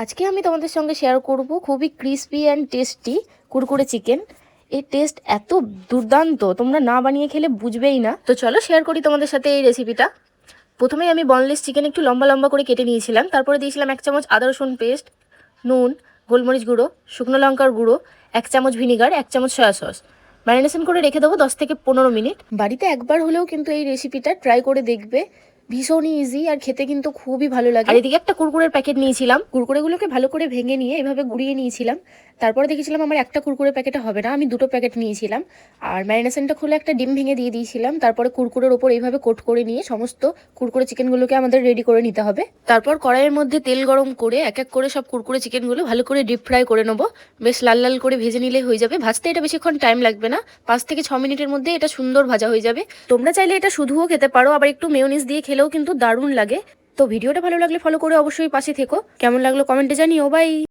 আজকে আমি তোমাদের সঙ্গে শেয়ার করব খুবই crispy and tasty Kurkure chicken. এর টেস্ট এত দুর্দান্ত, তোমরা না বানিয়ে খেলে বুঝবেই না। তো চলো শেয়ার করি তোমাদের সাথে এই রেসিপিটা। প্রথমেই আমি বনলেস চিকেন একটু লম্বা লম্বা করে কেটে নিয়েছিলাম। তারপরে দিয়েছিলাম 1 চামচ আদা রসুন পেস্ট, নুন, গোলমরিচ গুঁড়ো, শুকনো লঙ্কার গুঁড়ো, 1 চামচ ভিনিগার, 1 চামচ সয়া সস। ম্যারিনেশন করে রেখে দেবো 10 থেকে 15 মিনিট। বাড়িতে একবার হলেও কিন্তু এই রেসিপিটা ট্রাই করে দেখবে, ভীষণই ইজি আর খেতে কিন্তু খুবই ভালো লাগে। আর এদিকে একটা কুরকুরের প্যাকেট নিয়েছিলাম, কুরকুরেগুলোকে ভালো করে ভেঙে নিয়ে এভাবে গুঁড়িয়ে নিয়েছিলাম। তারপরে দেখেছিলাম আমার একটা কুরকুরে প্যাকেটে হবে না, আমি 2টো প্যাকেট নিয়েছিলাম। আর ম্যারিনেশনটা খুলে একটা ডিম ভেঙে দিয়ে দিয়েছিলাম। তারপরে কুরকুরের ওপর এইভাবে কোট করে নিয়ে সমস্ত কুরকুরে চিকেনগুলোকে আমাদের রেডি করে নিতে হবে। তারপর কড়াইয়ের মধ্যে তেল গরম করে এক এক করে সব কুরকুরে চিকেনগুলো ভালো করে ডিপ ফ্রাই করে নেবো। বেশ লাল লাল করে ভেজে নিলে হয়ে যাবে। ভাজতে এটা বেশিক্ষণ টাইম লাগবে না, 5 থেকে 6 মিনিটের মধ্যে এটা সুন্দর ভাজা হয়ে যাবে। তোমরা চাইলে এটা শুধুও খেতে পারো, আবার একটু মেয়োনিজ দিয়ে খেলেও কিন্তু দারুণ লাগে। তো ভিডিওটা ভালো লাগলে ফলো করে অবশ্যই পাশে থেকো। কেমন লাগলো কমেন্টে জানিও। বাই।